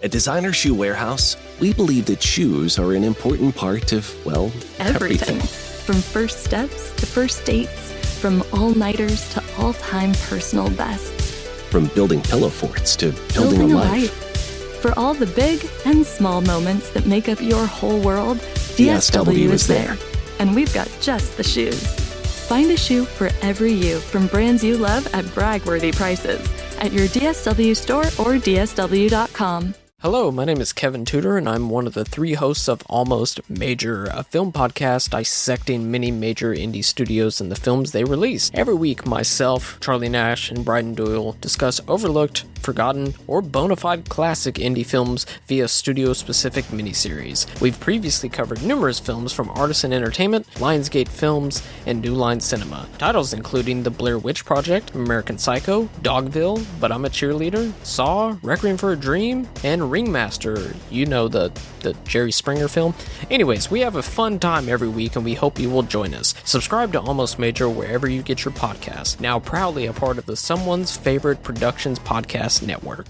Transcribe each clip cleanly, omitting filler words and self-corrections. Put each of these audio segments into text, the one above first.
At Designer Shoe Warehouse, we believe that shoes are an important part of, well, everything. From first steps to first dates, from all-nighters to all-time personal bests. From building pillow forts to building a life. For all the big and small moments that make up your whole world, DSW is there. And we've got just the shoes. Find a shoe for every you from brands you love at brag-worthy prices at your DSW store or DSW.com. Hello, my name is Kevin Tudor, and I'm one of the 3 hosts of Almost Major, a film podcast dissecting many major indie studios and the films they release. Every week, myself, Charlie Nash, and Bryden Doyle discuss overlooked, forgotten, or bona fide classic indie films via studio-specific miniseries. We've previously covered numerous films from Artisan Entertainment, Lionsgate Films, and New Line Cinema. Titles including The Blair Witch Project, American Psycho, Dogville, But I'm a Cheerleader, Saw, Requiem for a Dream, and Ringmaster, you know, the Jerry Springer film. Anyways, we have a fun time every week and we hope you will join us. Subscribe to Almost Major wherever you get your podcasts. Now proudly a part of the Someone's Favorite Productions podcast network.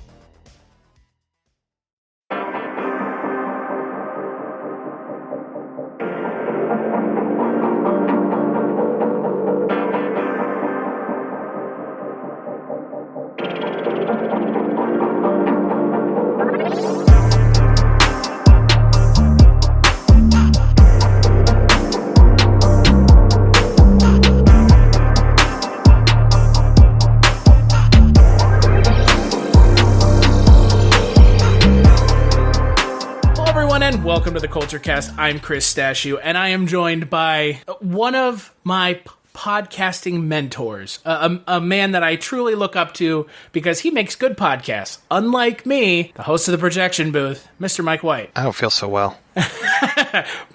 Welcome to the Kulturecast. I'm Chris Stachiw, and I am joined by one of my podcasting mentors, a man that I truly look up to because he makes good podcasts. Unlike me, the host of The Projection Booth, Mr. Mike White. I don't feel so well.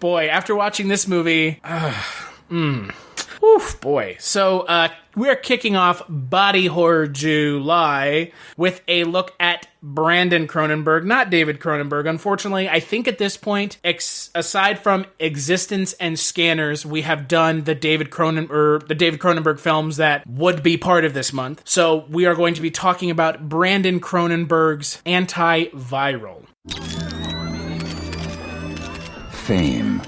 Boy, after watching this movie, oof, boy. So, we're kicking off Body Horror July with a look at Brandon Cronenberg, not David Cronenberg. Unfortunately, I think at this point, aside from Existence and Scanners, we have done the David Cronenberg films that would be part of this month. So we are going to be talking about Brandon Cronenberg's Antiviral. Fame.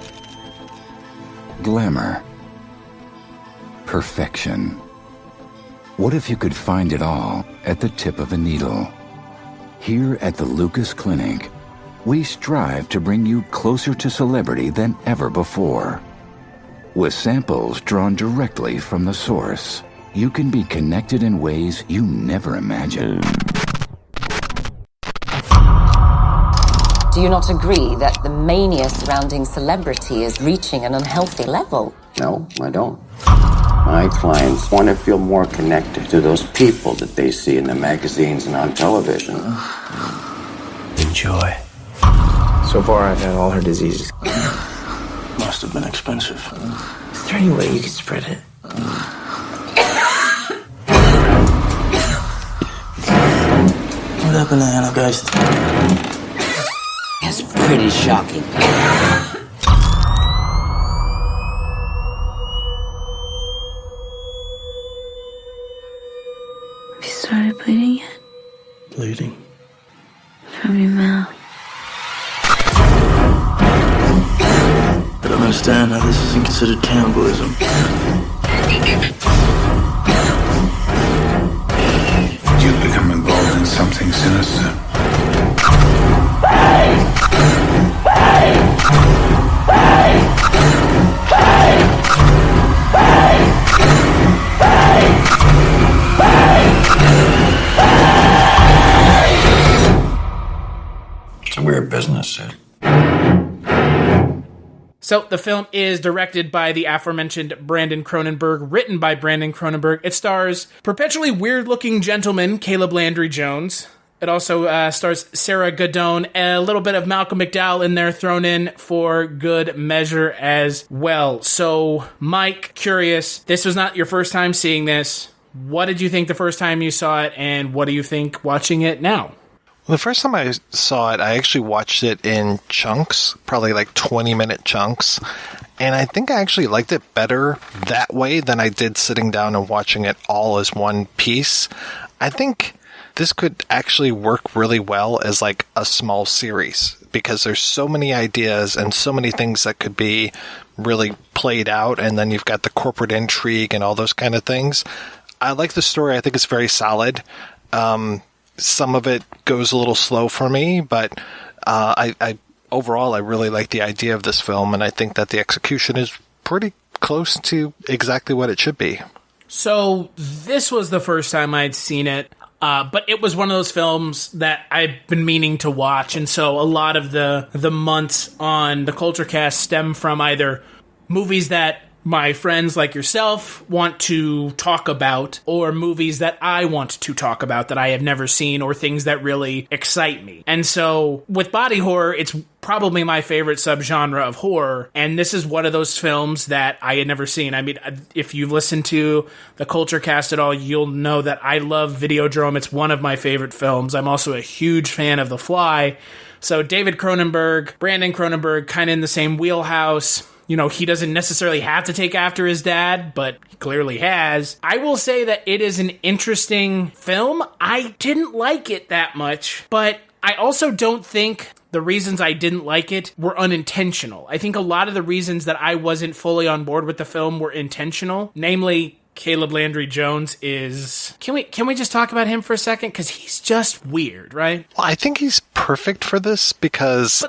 Glamour. Perfection. What if you could find it all at the tip of a needle? Here at the Lucas Clinic, we strive to bring you closer to celebrity than ever before. With samples drawn directly from the source, you can be connected in ways you never imagined. Do you not agree that the mania surrounding celebrity is reaching an unhealthy level? No, I don't. My clients want to feel more connected to those people that they see in the magazines and on television. Enjoy. So far, I've had all her diseases. Must have been expensive. Is there any way you could spread it? What happened to Anna, guys? That's pretty shocking. Have you started bleeding yet? Bleeding? From your mouth. I don't understand how this isn't considered cannibalism. You've become involved in something sinister. It's a weird business, Syd. So, the film is directed by the aforementioned Brandon Cronenberg, written by Brandon Cronenberg. It stars perpetually weird-looking gentleman Caleb Landry Jones. It also stars Sarah Gadone, a little bit of Malcolm McDowell in there thrown in for good measure as well. So, Mike, curious, this was not your first time seeing this. What did you think the first time you saw it, and what do you think watching it now? Well, the first time I saw it, I actually watched it in chunks, probably like 20-minute chunks. And I think I actually liked it better that way than I did sitting down and watching it all as one piece. I think this could actually work really well as like a small series because there's so many ideas and so many things that could be really played out. And then you've got the corporate intrigue and all those kind of things. I like the story. I think it's very solid. Some of it goes a little slow for me, but overall, I really like the idea of this film, and I think that the execution is pretty close to exactly what it should be. So this was the first time I'd seen it, but it was one of those films that I've been meaning to watch, and so a lot of the months on the Kulturecast stem from either movies that my friends like yourself want to talk about, or movies that I want to talk about that I have never seen, or things that really excite me. And so with body horror, it's probably my favorite subgenre of horror, and this is one of those films that I had never seen. I mean, if you've listened to the Kulturecast at all, you'll know that I love Videodrome. It's one of my favorite films. I'm also a huge fan of The Fly. So David Cronenberg, Brandon Cronenberg, kind of in the same wheelhouse. You know, he doesn't necessarily have to take after his dad, but he clearly has. I will say that it is an interesting film. I didn't like it that much, but I also don't think the reasons I didn't like it were unintentional. I think a lot of the reasons that I wasn't fully on board with the film were intentional. Namely, Caleb Landry Jones is... Can we just talk about him for a second? Because he's just weird, right? Well, I think he's perfect for this because...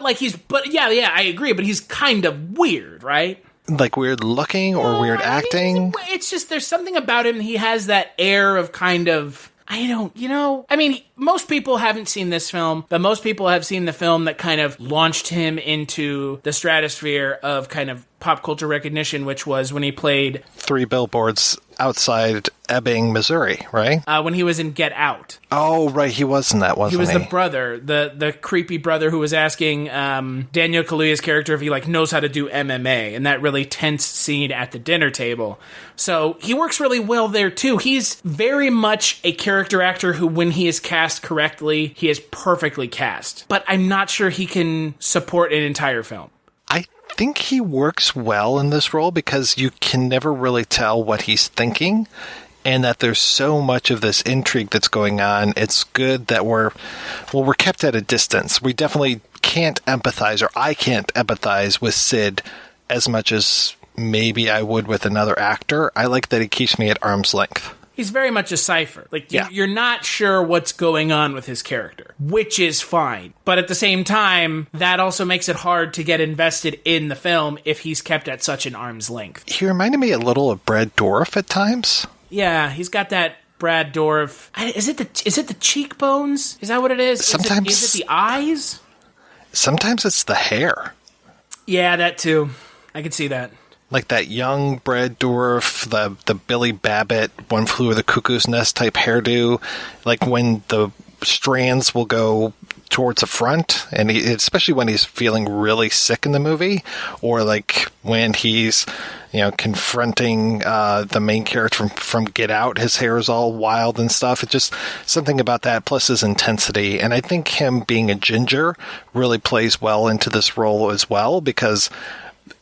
But yeah, I agree, but he's kind of weird, right? Like weird looking or weird acting? It's just, there's something about him, he has that air of kind of... most people haven't seen this film, but most people have seen the film that kind of launched him into the stratosphere of kind of pop culture recognition, which was when he played 3 Billboards Outside Ebbing, Missouri, right? When he was in Get Out. Oh, right, he was in that, wasn't he? He was the brother, the creepy brother who was asking Daniel Kaluuya's character if he knows how to do MMA, and that really tense scene at the dinner table. So he works really well there too. He's very much a character actor who, when he is cast correctly, he is perfectly cast. But I'm not sure he can support an entire film. I think he works well in this role because you can never really tell what he's thinking, and that there's so much of this intrigue that's going on. It's good that we're kept at a distance. We definitely can't empathize, or I can't empathize with Syd as much as maybe I would with another actor. I like that he keeps me at arm's length. He's very much a cipher. You're not sure what's going on with his character, which is fine. But at the same time, that also makes it hard to get invested in the film if he's kept at such an arm's length. He reminded me a little of Brad Dourif at times. Yeah, he's got that Brad Dourif. Is it the cheekbones? Is that what it is? Sometimes is it the eyes? Sometimes it's the hair. Yeah, that too. I can see that. Like that young Brad Dourif, the Billy Babbitt, One Flew Over the Cuckoo's Nest type hairdo. Like when the strands will go towards the front, and especially when he's feeling really sick in the movie, or like when he's, confronting the main character from Get Out, his hair is all wild and stuff. It's just something about that, plus his intensity. And I think him being a ginger really plays well into this role as well, because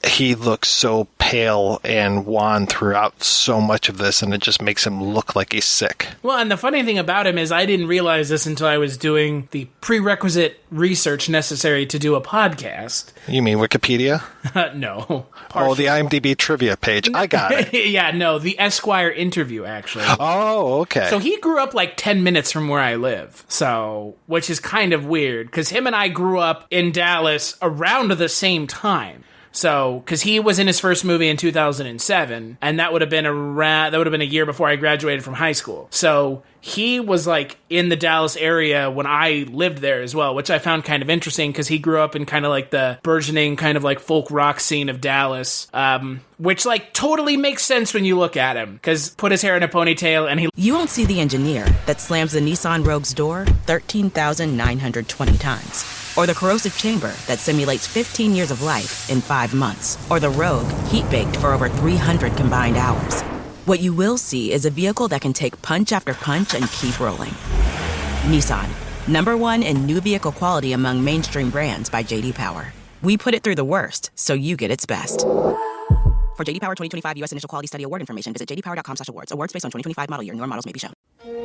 he looks so pale and wan throughout so much of this, and it just makes him look like he's sick. Well, and the funny thing about him is I didn't realize this until I was doing the prerequisite research necessary to do a podcast. You mean Wikipedia? No. Oh, the IMDb trivia page. I got it. Yeah, no, the Esquire interview, actually. Oh, okay. So he grew up like 10 minutes from where I live, which is kind of weird, because him and I grew up in Dallas around the same time. So, because he was in his first movie in 2007, and that would have been a year before I graduated from high school. So he was like in the Dallas area when I lived there as well, which I found kind of interesting because he grew up in kind of like the burgeoning kind of like folk rock scene of Dallas, which like totally makes sense when you look at him, because put his hair in a ponytail and he... You won't see the engineer that slams the Nissan Rogue's door 13,920 times. Or the corrosive chamber that simulates 15 years of life in 5 months. Or the Rogue, heat-baked for over 300 combined hours. What you will see is a vehicle that can take punch after punch and keep rolling. Nissan, #1 in new vehicle quality among mainstream brands by J.D. Power. We put it through the worst, so you get its best. For JD Power 2025 U.S. Initial Quality Study Award information, visit jdpower.com/awards. Awards based on 2025 model year. Newer models may be shown.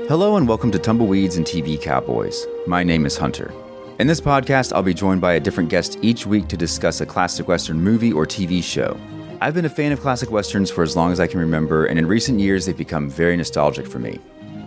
Hello and welcome to Tumbleweeds and TV Cowboys. My name is Hunter. In this podcast, I'll be joined by a different guest each week to discuss a classic Western movie or TV show. I've been a fan of classic Westerns for as long as I can remember, and in recent years, they've become very nostalgic for me.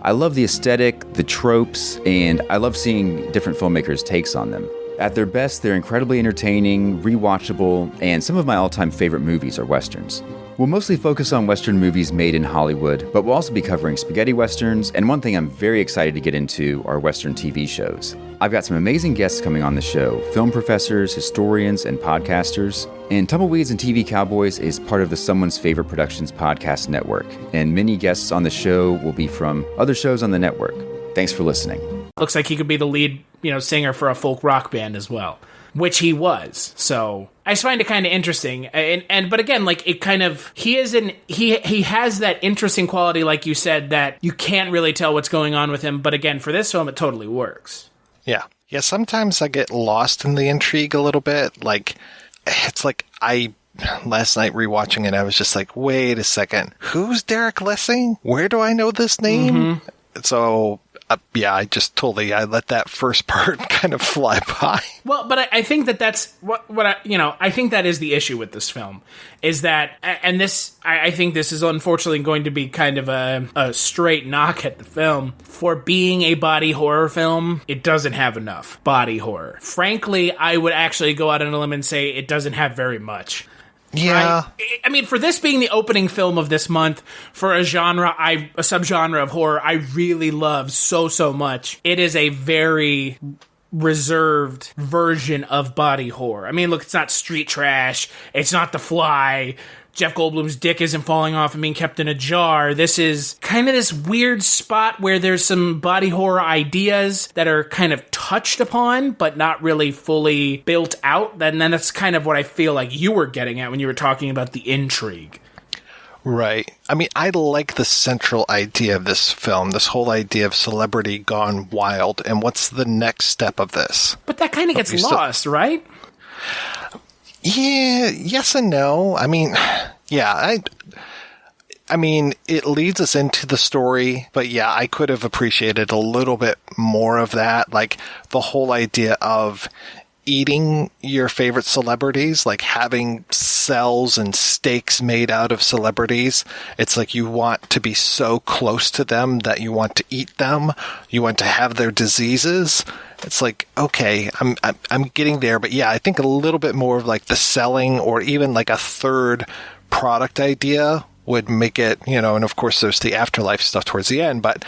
I love the aesthetic, the tropes, and I love seeing different filmmakers' takes on them. At their best, they're incredibly entertaining, rewatchable, and some of my all-time favorite movies are Westerns. We'll mostly focus on Western movies made in Hollywood, but we'll also be covering spaghetti Westerns, and one thing I'm very excited to get into are Western TV shows. I've got some amazing guests coming on the show, film professors, historians, and podcasters. And Tumbleweeds and TV Cowboys is part of the Someone's Favorite Productions podcast network, and many guests on the show will be from other shows on the network. Thanks for listening. Looks like he could be the lead, singer for a folk rock band as well, which he was. So I just find it kind of interesting. But again, like it kind of, he has that interesting quality, like you said, that you can't really tell what's going on with him. But again, for this film, it totally works. Yeah. Yeah. Sometimes I get lost in the intrigue a little bit. Like, it's like last night rewatching it, I was just like, wait a second. Who's Derek Lessing? Where do I know this name? Mm-hmm. So, I let that first part kind of fly by. Well, but I think that's I think that is the issue with this film, is that, and this, I think this is unfortunately going to be kind of a straight knock at the film. For being a body horror film, it doesn't have enough body horror. Frankly, I would actually go out on a limb and say it doesn't have very much. Yeah. I mean, for this being the opening film of this month, for a subgenre of horror I really love so much, it is a very reserved version of body horror. I mean, look, it's not Street Trash, it's not The Fly, Jeff Goldblum's dick isn't falling off and being kept in a jar. This is kind of this weird spot where there's some body horror ideas that are kind of touched upon, but not really fully built out. And then that's kind of what I feel like you were getting at when you were talking about the intrigue. Right. I mean, I like the central idea of this film, this whole idea of celebrity gone wild, and what's the next step of this? But that kind of gets lost, right? Yeah, yes and no. I mean, yeah, I mean, it leads us into the story, but yeah, I could have appreciated a little bit more of that. Like the whole idea of eating your favorite celebrities, like having cells and steaks made out of celebrities. It's like you want to be so close to them that you want to eat them. You want to have their diseases. It's like, okay, I'm getting there, but yeah, I think a little bit more of like the selling or even like a third product idea would make it, and of course there's the afterlife stuff towards the end, but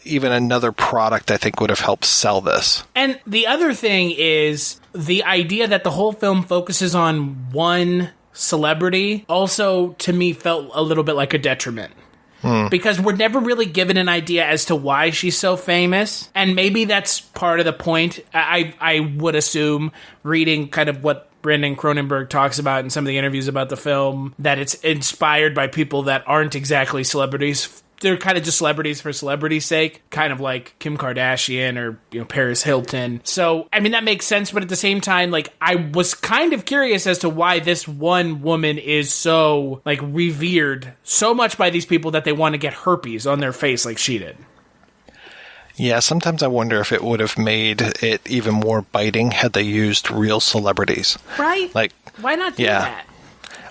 even another product I think would have helped sell this. And the other thing is the idea that the whole film focuses on one celebrity also to me felt a little bit like a detriment. Because we're never really given an idea as to why she's so famous. And maybe that's part of the point. I would assume, reading kind of what Brandon Cronenberg talks about in some of the interviews about the film, that it's inspired by people that aren't exactly celebrities. They're kind of just celebrities for celebrity's sake, kind of like Kim Kardashian or Paris Hilton. So, I mean, that makes sense, but at the same time, like, I was kind of curious as to why this one woman is so, like, revered so much by these people that they want to get herpes on their face like she did. Yeah, sometimes I wonder if it would have made it even more biting had they used real celebrities. Right? Like, why not do that?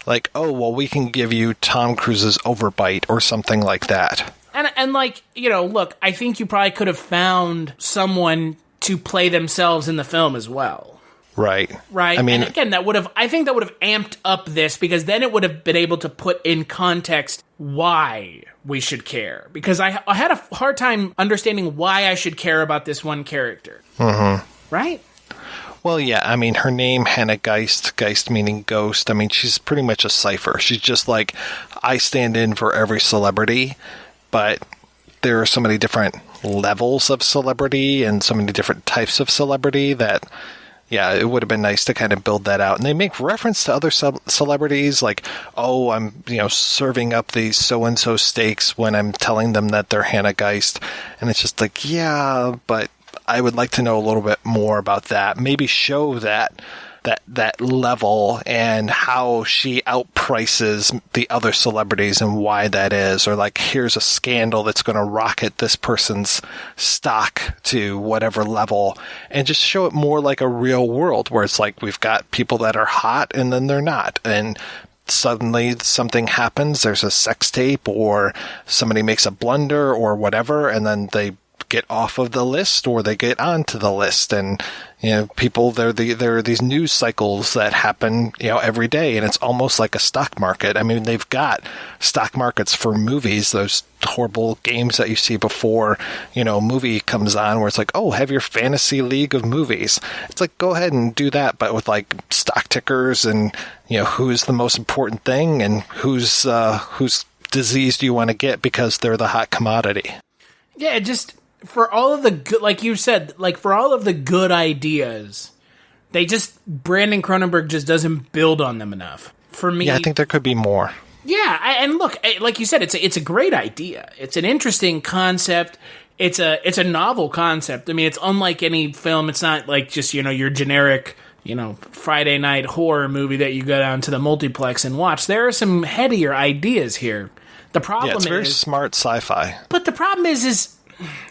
Like, oh, well, we can give you Tom Cruise's overbite or something like that. And like, look, I think you probably could have found someone to play themselves in the film as well. Right. Right. I mean, and again, I think that would have amped up this, because then it would have been able to put in context why we should care. Because I had a hard time understanding why I should care about this one character. Mm-hmm. Right? Well, yeah, I mean, her name, Hannah Geist meaning ghost, I mean, she's pretty much a cipher. She's just like, I stand in for every celebrity, but there are so many different levels of celebrity and so many different types of celebrity that, yeah, it would have been nice to kind of build that out. And they make reference to other celebrities, like, oh, I'm, serving up these so-and-so steaks when I'm telling them that they're Hannah Geist. And it's just like, yeah, but I would like to know a little bit more about that. Maybe show that that level and how she outprices the other celebrities and why that is, or like, here's a scandal that's going to rocket this person's stock to whatever level, and just show it more like a real world where it's like, we've got people that are hot and then they're not, and suddenly something happens, there's a sex tape or somebody makes a blunder or whatever, and then they get off of the list or they get onto the list. And people, there are these news cycles that happen every day, and it's almost like a stock market. I mean, they've got stock markets for movies, those horrible games that you see before a movie comes on, where it's like, oh, have your fantasy league of movies. It's like, go ahead and do that, but with like stock tickers and who's the most important thing and whose disease do you want to get because they're the hot commodity. Yeah, just for all of the good, like you said, like for all of the good ideas, Brandon Cronenberg just doesn't build on them enough. For me, yeah, I think there could be more. Yeah, and look, like you said, it's a great idea. It's an interesting concept. It's a novel concept. I mean, it's unlike any film. It's not like just your generic Friday night horror movie that you go down to the multiplex and watch. There are some headier ideas here. The problem it's very smart sci-fi. But the problem is,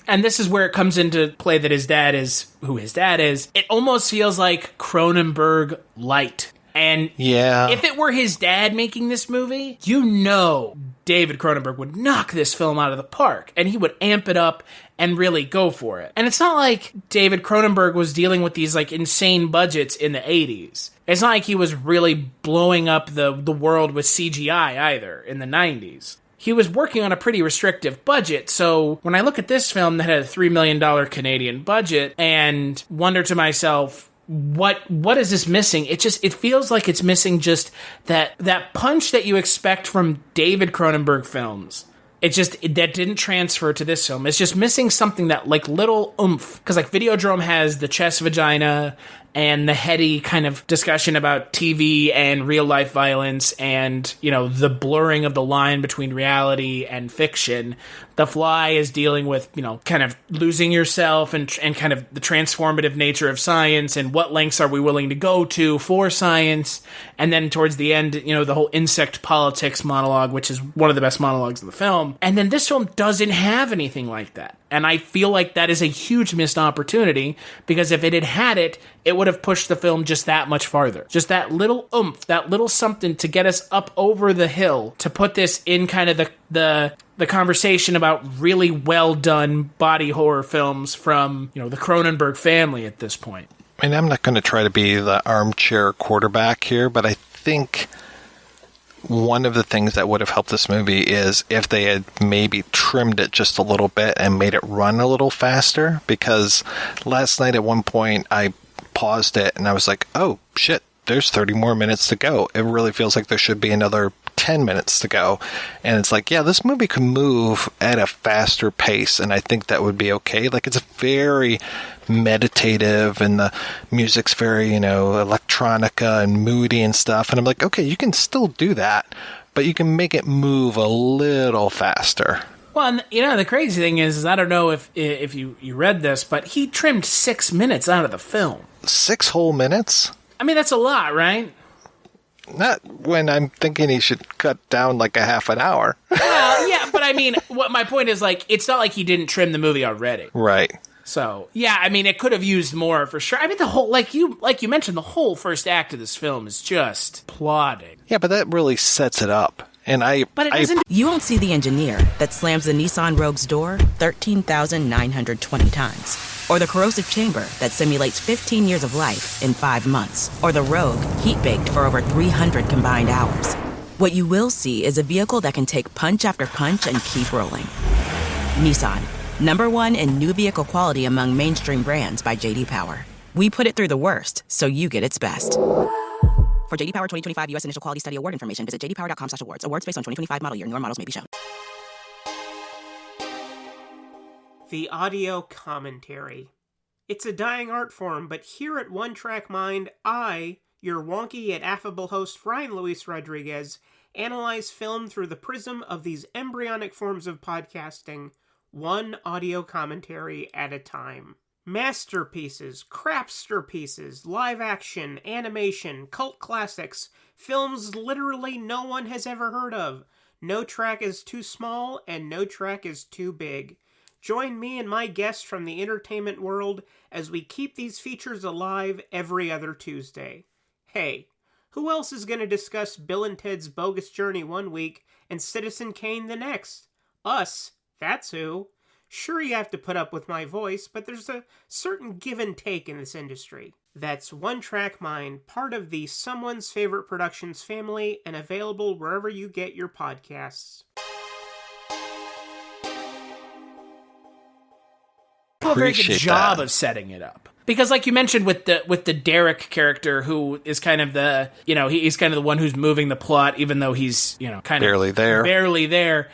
and this is where it comes into play that his dad is who his dad is, it almost feels like Cronenberg light. And if it were his dad making this movie, David Cronenberg would knock this film out of the park, and he would amp it up and really go for it. And it's not like David Cronenberg was dealing with these like insane budgets in the 80s. It's not like he was really blowing up the world with CGI either in the 90s. He was working on a pretty restrictive budget, so when I look at this film that had a $3 million Canadian budget and wonder to myself, what is this missing? It feels like it's missing just that punch that you expect from David Cronenberg films. That didn't transfer to this film. It's just missing something, that like little oomph. Because like Videodrome has the chest vagina and the heady kind of discussion about TV and real life violence and, the blurring of the line between reality and fiction. The Fly is dealing with, kind of losing yourself and kind of the transformative nature of science and what lengths are we willing to go to for science. And then towards the end, the whole insect politics monologue, which is one of the best monologues in the film. And then this film doesn't have anything like that. And I feel like that is a huge missed opportunity, because if it had had it, it would have pushed the film just that much farther. Just that little oomph, that little something to get us up over the hill, to put this in kind of the conversation about really well done body horror films from, the Cronenberg family at this point. I mean, I'm not going to try to be the armchair quarterback here, but I think one of the things that would have helped this movie is if they had maybe trimmed it just a little bit and made it run a little faster, because last night at one point I paused it and I was like, oh shit, there's 30 more minutes to go. It really feels like there should be another 10 minutes to go. And it's like, yeah, this movie could move at a faster pace, and I think that would be okay. Like, it's very meditative, and the music's very, electronica and moody and stuff. And I'm like, okay, you can still do that, but you can make it move a little faster. Well, and, the crazy thing is I don't know if you read this, but he trimmed 6 minutes out of the film. 6 whole minutes? I mean, that's a lot, right? Not when I'm thinking he should cut down like a half an hour. Well, yeah, but I mean, what my point is, like, it's not like he didn't trim the movie already. Right. So, yeah, I mean, it could have used more for sure. I mean, the whole, like you mentioned, the whole first act of this film is just plodding. Yeah, but that really sets it up. And But it doesn't. You won't see the engineer that slams the Nissan Rogue's door 13,920 times. Or the corrosive chamber that simulates 15 years of life in 5 months. Or the Rogue heat-baked for over 300 combined hours. What you will see is a vehicle that can take punch after punch and keep rolling. Nissan, #1 in new vehicle quality among mainstream brands by J.D. Power. We put it through the worst, so you get its best. For J.D. Power 2025 U.S. Initial Quality Study Award information, visit jdpower.com/awards. Awards based on 2025 model year. Newer models may be shown. The audio commentary. It's a dying art form, but here at One Track Mind, I, your wonky yet affable host Ryan Luis Rodriguez, analyze film through the prism of these embryonic forms of podcasting, one audio commentary at a time. Masterpieces, crapster pieces, live action, animation, cult classics, films literally no one has ever heard of. No track is too small and no track is too big. Join me and my guests from the entertainment world as we keep these features alive every other Tuesday. Hey, who else is going to discuss Bill and Ted's Bogus Journey one week and Citizen Kane the next? Us, that's who. Sure, you have to put up with my voice, but there's a certain give and take in this industry. That's One Track Mind, part of the Someone's Favorite Productions family and available wherever you get your podcasts. A very good job of setting it up, because like you mentioned with the Derek character, who is kind of the, he's kind of the one who's moving the plot, even though he's, kind barely of there.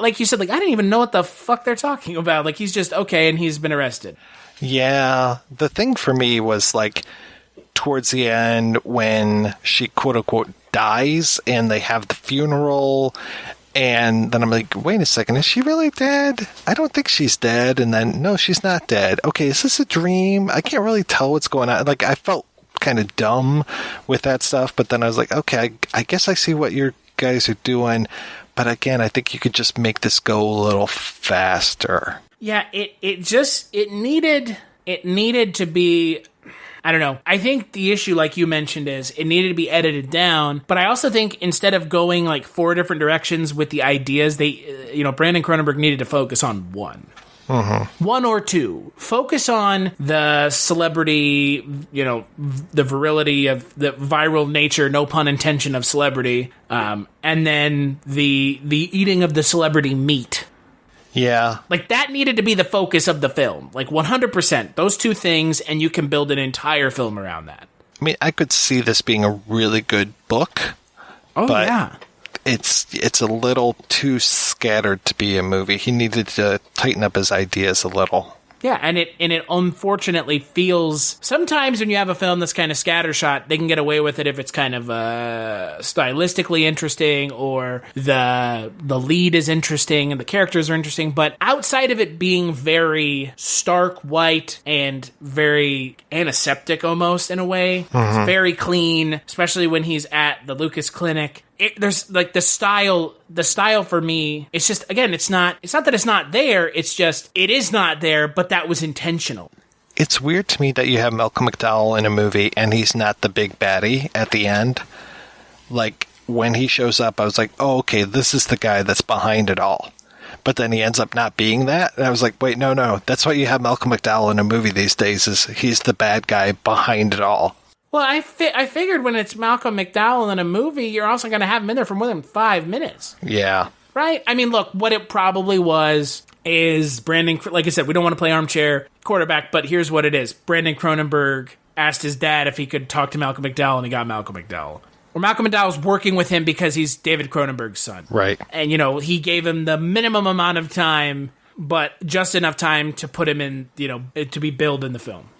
Like you said, like I didn't even know what the fuck they're talking about. Like he's just okay and he's been arrested. Yeah, the thing for me was like towards the end when she quote unquote dies and they have the funeral. And then I'm like, wait a second, is she really dead? I don't think she's dead. And then, no, she's not dead. Okay, is this a dream? I can't really tell what's going on. Like, I felt kind of dumb with that stuff. But then I was like, okay, I guess I see what you guys are doing. But again, I think you could just make this go a little faster. Yeah, it needed to be... I don't know. I think the issue, like you mentioned, is it needed to be edited down. But I also think instead of going like 4 different directions with the ideas, Brandon Cronenberg needed to focus on one. Mm-hmm. 1 or 2. Focus on the celebrity, the virility of the viral nature, no pun intention, of celebrity. And then the eating of the celebrity meat. Yeah. Like, that needed to be the focus of the film. Like, 100%. Those 2 things, and you can build an entire film around that. I mean, I could see this being a really good book. Oh, but yeah. It's a little too scattered to be a movie. He needed to tighten up his ideas a little. Yeah, and it unfortunately feels... Sometimes when you have a film that's kind of scattershot, they can get away with it if it's kind of stylistically interesting, or the lead is interesting and the characters are interesting. But outside of it being very stark white and very antiseptic almost in a way, It's very clean, especially when he's at the Lucas Clinic. There's like the style for me, it's just, again, it's not that it's not there, it's just, it is not there, but that was intentional. It's weird to me that you have Malcolm McDowell in a movie and he's not the big baddie at the end. Like, when he shows up, I was like, oh, okay, this is the guy that's behind it all. But then he ends up not being that, and I was like, wait, no, that's why you have Malcolm McDowell in a movie these days, is he's the bad guy behind it all. Well, I figured when it's Malcolm McDowell in a movie, you're also going to have him in there for more than 5 minutes. Yeah. Right? I mean, look, what it probably was is Brandon, like I said, we don't want to play armchair quarterback, but here's what it is. Brandon Cronenberg asked his dad if he could talk to Malcolm McDowell, and he got Malcolm McDowell. Or Malcolm McDowell's working with him because he's David Cronenberg's son. Right. And, he gave him the minimum amount of time, but just enough time to put him in, to be billed in the film.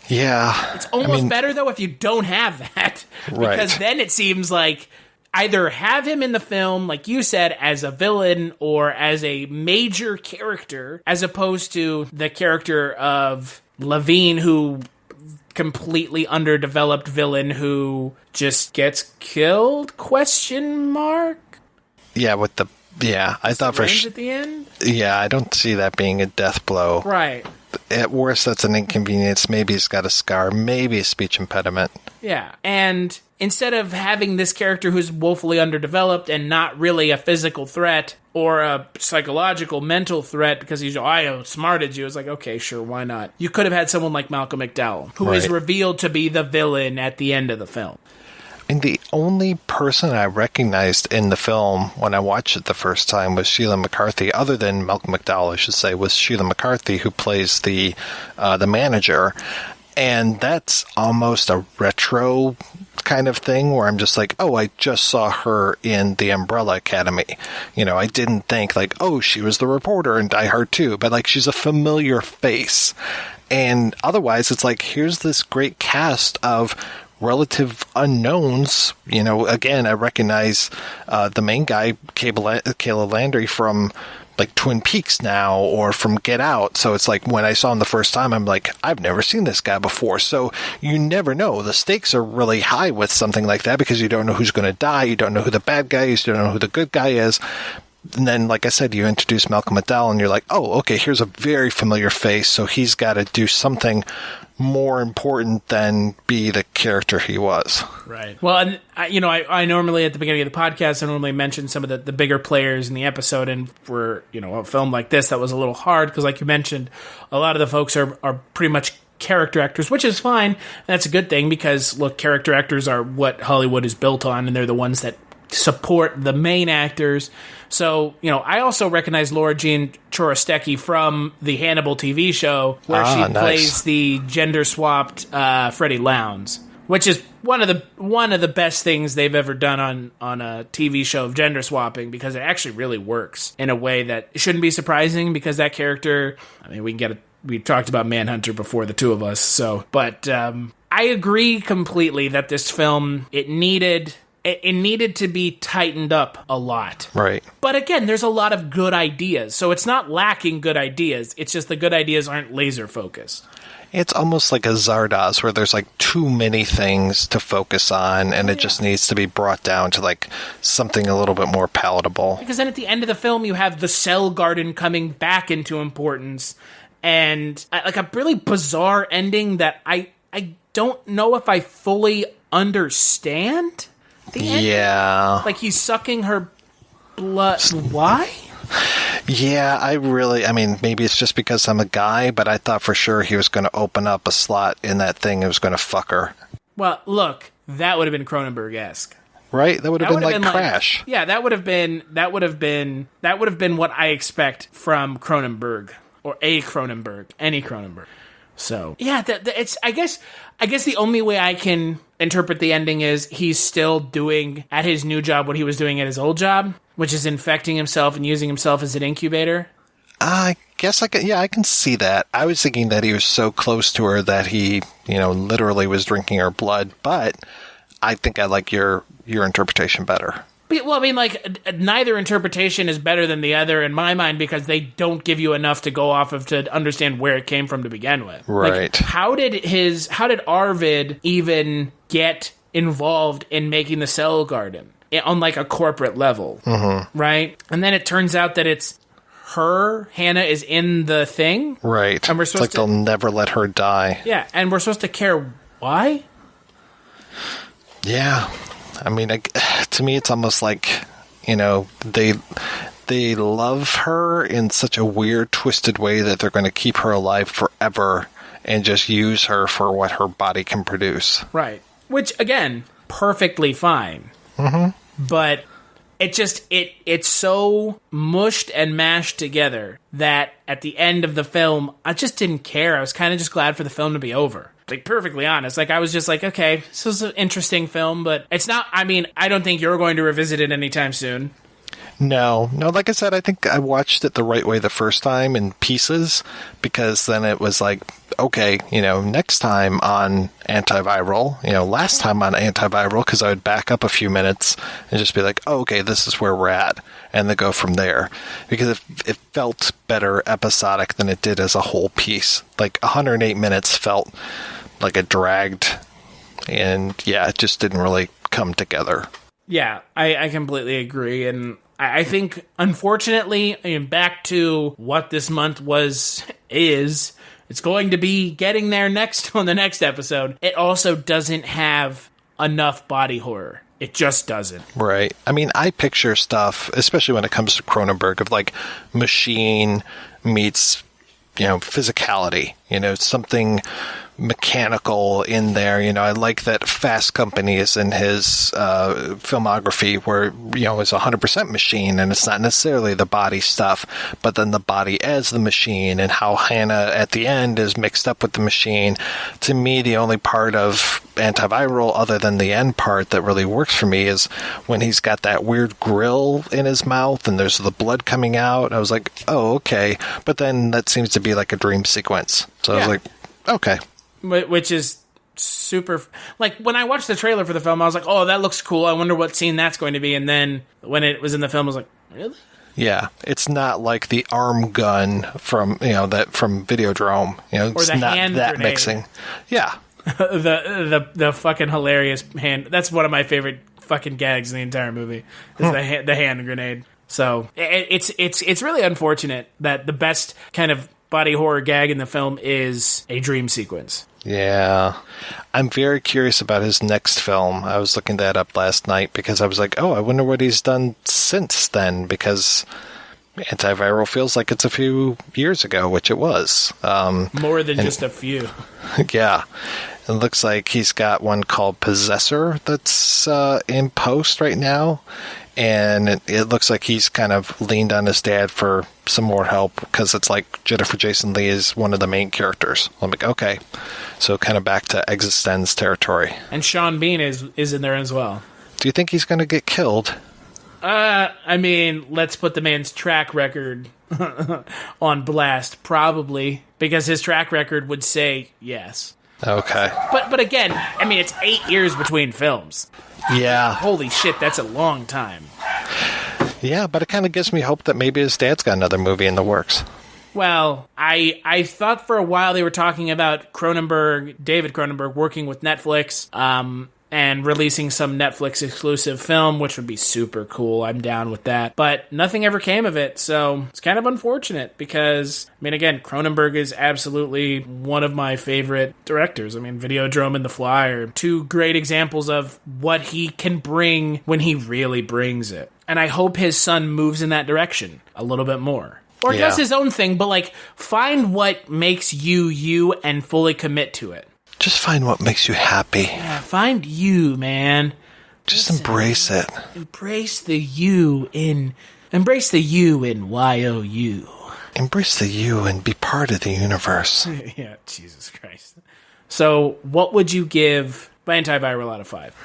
Yeah. It's almost better, though, if you don't have that. Right. Because then it seems like either have him in the film, like you said, as a villain or as a major character, as opposed to the character of Levine, who completely underdeveloped villain who just gets killed, ? Yeah, I thought for sure. At the end? Yeah, I don't see that being a death blow. Right. At worst, that's an inconvenience. Maybe he's got a scar, maybe a speech impediment. Yeah, and instead of having this character who's woefully underdeveloped and not really a physical threat or a psychological, mental threat because I outsmarted you, it's like, okay, sure, why not? You could have had someone like Malcolm McDowell, who is revealed to be the villain at the end of the film. And the only person I recognized in the film when I watched it the first time was Sheila McCarthy, other than Malcolm McDowell, I should say, was Sheila McCarthy, who plays the manager. And that's almost a retro kind of thing where I'm just like, oh, I just saw her in The Umbrella Academy. I didn't think like, oh, she was the reporter in Die Hard 2, but like she's a familiar face. And otherwise, it's like, here's this great cast of relative unknowns. Again, I recognize the main guy, Caleb Landry, from like Twin Peaks now or from Get Out. So it's like when I saw him the first time, I'm like, I've never seen this guy before. So you never know. The stakes are really high with something like that because you don't know who's going to die. You don't know who the bad guy is. You don't know who the good guy is. And then, like I said, you introduce Malcolm McDowell and you're like, oh, okay, here's a very familiar face. So he's got to do something more important than be the character he was. Right. Well, and I normally at the beginning of the podcast, I normally mention some of the bigger players in the episode. And for, a film like this, that was a little hard because, like you mentioned, a lot of the folks are pretty much character actors, which is fine. That's a good thing because, look, character actors are what Hollywood is built on, and they're the ones that support the main actors. So, I also recognize Laura Jean Chorostecki from the Hannibal TV show, where she plays the gender-swapped Freddie Lowndes, which is one of the best things they've ever done on a TV show of gender swapping, because it actually really works in a way that shouldn't be surprising, because that character, we talked about Manhunter before, the two of us, but I agree completely that this film, it needed to be tightened up a lot. Right. But again, there's a lot of good ideas. So it's not lacking good ideas. It's just the good ideas aren't laser focused. It's almost like a Zardoz, where there's like too many things to focus on, and it just needs to be brought down to like something a little bit more palatable. Because then at the end of the film, you have the cell garden coming back into importance, and like a really bizarre ending that I don't know if I fully understand. Yeah. Like he's sucking her blood. Why? Yeah, maybe it's just because I'm a guy, but I thought for sure he was going to open up a slot in that thing and was going to fuck her. Well, look, that would have been Cronenberg-esque. Right? That would have been like Crash. Yeah, that would have been what I expect from Cronenberg, or any Cronenberg. So, yeah, it's I guess the only way I can interpret the ending is he's still doing at his new job what he was doing at his old job, which is infecting himself and using himself as an incubator. I guess I can see that. I was thinking that he was so close to her that he, literally was drinking her blood, but I think I like your interpretation better. Well, neither interpretation is better than the other in my mind, because they don't give you enough to go off of to understand where it came from to begin with. Right. Like, how did Arvid even get involved in making the cell garden on like a corporate level? Mm-hmm. Right? And then it turns out that it's Hannah is in the thing. Right. And we're supposed it's like they'll never let her die. Yeah, and we're supposed to care why? Yeah. To me, it's almost like, they love her in such a weird, twisted way that they're going to keep her alive forever and just use her for what her body can produce. Right. Which, again, perfectly fine. Mm-hmm. But it's so mushed and mashed together that at the end of the film, I just didn't care. I was kind of just glad for the film to be over. Like, perfectly honest. Like, I was just like, okay, this is an interesting film, but it's not, I don't think you're going to revisit it anytime soon. No, like I said, I think I watched it the right way the first time in pieces, because then it was like, okay, next time on Antiviral, last time on Antiviral, because I would back up a few minutes and just be like, oh, okay, this is where we're at, and then go from there. Because it felt better episodic than it did as a whole piece. Like, 108 minutes felt like it dragged, and yeah, it just didn't really come together. Yeah, I completely agree, and I think, unfortunately, back to what this month is, it's going to be getting there next on the next episode. It also doesn't have enough body horror. It just doesn't. Right. I picture stuff, especially when it comes to Cronenberg, of like machine meets, physicality, something mechanical in there. I like that Fast Company is in his filmography where, it's 100% machine, and it's not necessarily the body stuff, but then the body as the machine, and how Hannah at the end is mixed up with the machine. To me, the only part of Antiviral, other than the end part, that really works for me is when he's got that weird grill in his mouth and there's the blood coming out. I was like, oh, okay. But then that seems to be like a dream sequence. So I was like, okay. Which is super... Like, when I watched the trailer for the film, I was like, oh, that looks cool. I wonder what scene that's going to be. And then when it was in the film, I was like, really? Yeah, it's not like the arm gun from from Videodrome. Or it's the not hand that grenade. mixing. Yeah, the fucking hilarious hand. That's one of my favorite fucking gags in the entire movie. Is the hand grenade. So it's really unfortunate that the best kind of body horror gag in the film is a dream sequence. Yeah. I'm very curious about his next film. I was looking that up last night because I was like, I wonder what he's done since then, because Antiviral feels like it's a few years ago, which it was. More than just a few. Yeah. It looks like he's got one called Possessor that's in post right now. And it looks like he's kind of leaned on his dad for some more help, because it's like Jennifer Jason Leigh is one of the main characters. I'm like, okay. So kind of back to Existenz territory. And Sean Bean is in there as well. Do you think he's going to get killed? I mean, let's put the man's track record on blast, probably, because his track record would say yes. Okay. But again, I mean, it's 8 years between films. Yeah. Holy shit, that's a long time. Yeah, but it kind of gives me hope that maybe his dad's got another movie in the works. Well, I thought for a while they were talking about David Cronenberg, working with Netflix, and releasing some Netflix exclusive film, which would be super cool. I'm down with that. But nothing ever came of it, so it's kind of unfortunate because, I mean, again, Cronenberg is absolutely one of my favorite directors. I mean, Videodrome and The Fly are two great examples of what he can bring when he really brings it. And I hope his son moves in that direction a little bit more. Or does his own thing, but, like, find what makes you and fully commit to it. Just find what makes you happy. Yeah, find you, man. Just embrace it. Embrace the you in YOU. Embrace the you and be part of the universe. Yeah, Jesus Christ. So, what would you give Antiviral out of 5?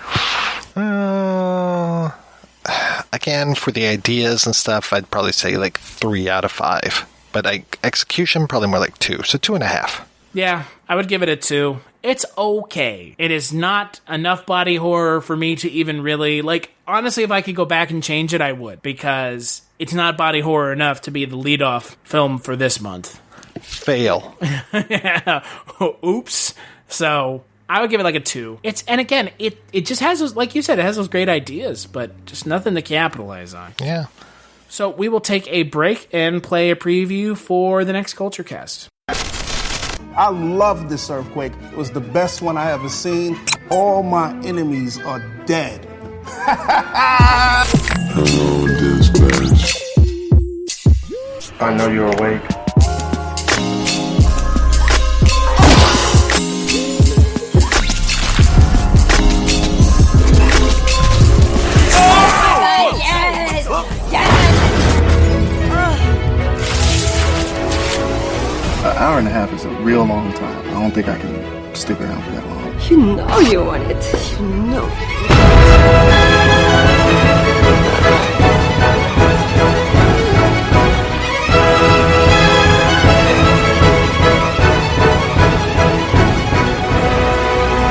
Again, for the ideas and stuff, I'd probably say like 3 out of 5. But execution, probably more like 2. So 2.5. Yeah, I would give it a 2. It's okay. It is not enough body horror for me to even really, like, honestly, if I could go back and change it, I would, because it's not body horror enough to be the lead-off film for this month. Fail. Yeah. Oops. So, I would give it like a 2. And again, it just has those, like you said, it has those great ideas, but just nothing to capitalize on. Yeah. So, we will take a break and play a preview for the next Kulturecast. I love this earthquake. It was the best one I ever seen. All my enemies are dead. Hello, dispatch. I know you're awake. Yes! Yes! An hour and a half is a real long time. I don't think I can stick around for that long. You know you want it. You know.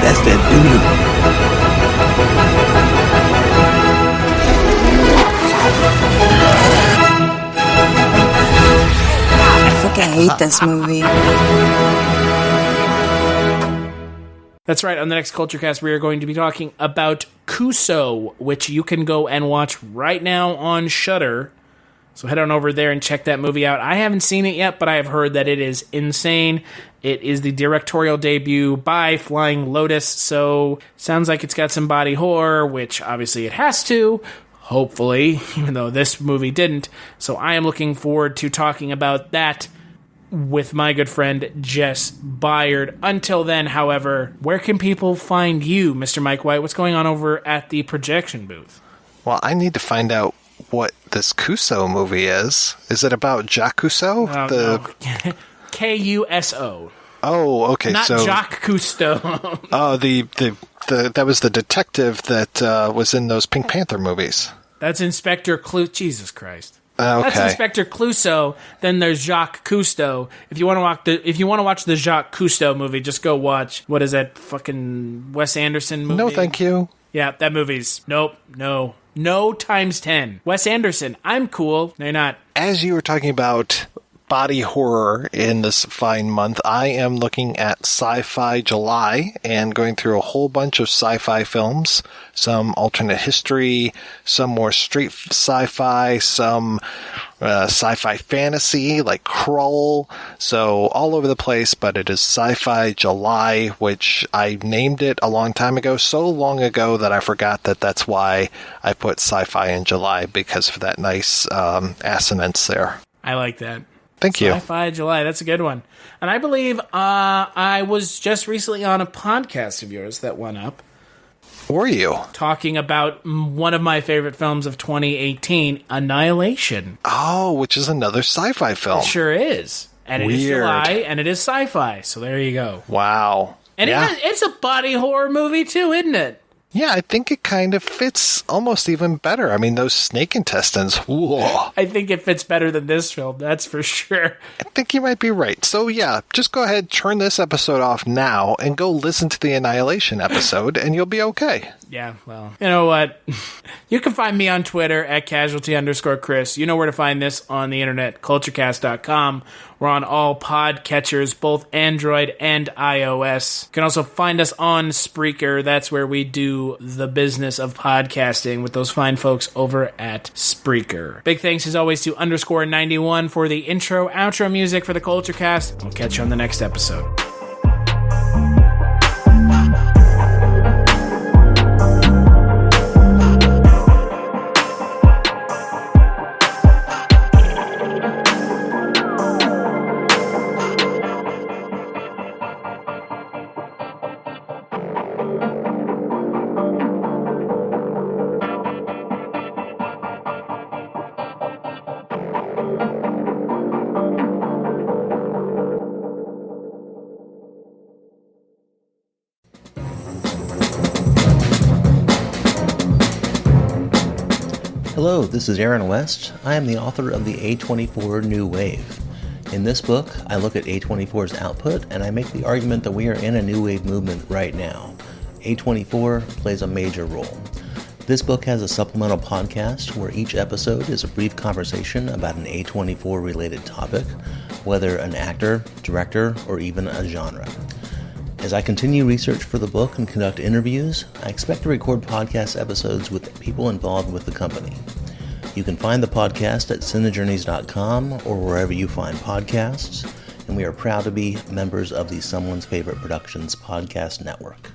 That's that doo-doo. I hate this movie. That's right. On the next Kulturecast, we are going to be talking about Kuso, which you can go and watch right now on Shudder. So head on over there and check that movie out. I haven't seen it yet, but I have heard that it is insane. It is the directorial debut by Flying Lotus, so sounds like it's got some body horror, which obviously it has to. Hopefully, even though this movie didn't. So I am looking forward to talking about that with my good friend Jess Byard. Until then, however, where can people find you, Mr. Mike White? What's going on over at the projection booth? Well, I need to find out what this Kuso movie is. Is it about Jacques Cousteau? No. Kuso. Oh, okay. Not so Jacques Cousteau. Oh, the that was the detective that was in those Pink Panther movies. That's Inspector Clouseau. Jesus Christ. Okay. That's Inspector Clouseau. Then there's Jacques Cousteau. If you want to watch the Jacques Cousteau movie, just go watch, what is that fucking Wes Anderson movie? No, thank you. Yeah, that movie's no times 10. Wes Anderson, I'm cool. No, you're not. As you were talking about body horror in this fine month, I am looking at Sci-Fi July and going through a whole bunch of sci-fi films, some alternate history, some more straight sci-fi, some sci-fi fantasy like Krull, so all over the place, but it is Sci-Fi July, which I named it a long time ago, so long ago that I forgot that that's why I put sci-fi in July, because of that nice assonance there. I like that. Thank you. Sci-Fi July, that's a good one. And I believe I was just recently on a podcast of yours that went up. Were you? Talking about one of my favorite films of 2018, Annihilation. Oh, which is another sci-fi film. It sure is. And Weird. It is July, and it is sci-fi, so there you go. Wow. And it's a body horror movie too, isn't it? Yeah, I think it kind of fits almost even better. I mean, those snake intestines, whoa. I think it fits better than this film, that's for sure. I think you might be right. So yeah, just go ahead, turn this episode off now, and go listen to the Annihilation episode, and you'll be okay. Yeah, well, you know what? You can find me on Twitter at casualty_Chris. You know where to find this on the internet, Kulturecast.com. We're on all podcatchers, both Android and iOS. You can also find us on Spreaker. That's where we do the business of podcasting with those fine folks over at Spreaker. Big thanks as always to _91 for the intro, outro music for the Kulturecast. We'll catch you on the next episode. Hello, this is Aaron West. I am the author of the A24 New Wave. In this book, I look at A24's output and I make the argument that we are in a new wave movement right now. A24 plays a major role. This book has a supplemental podcast where each episode is a brief conversation about an A24 related topic, whether an actor, director, or even a genre. As I continue research for the book and conduct interviews, I expect to record podcast episodes with people involved with the company. You can find the podcast at cinejourneys.com or wherever you find podcasts, and we are proud to be members of the Someone's Favorite Productions podcast network.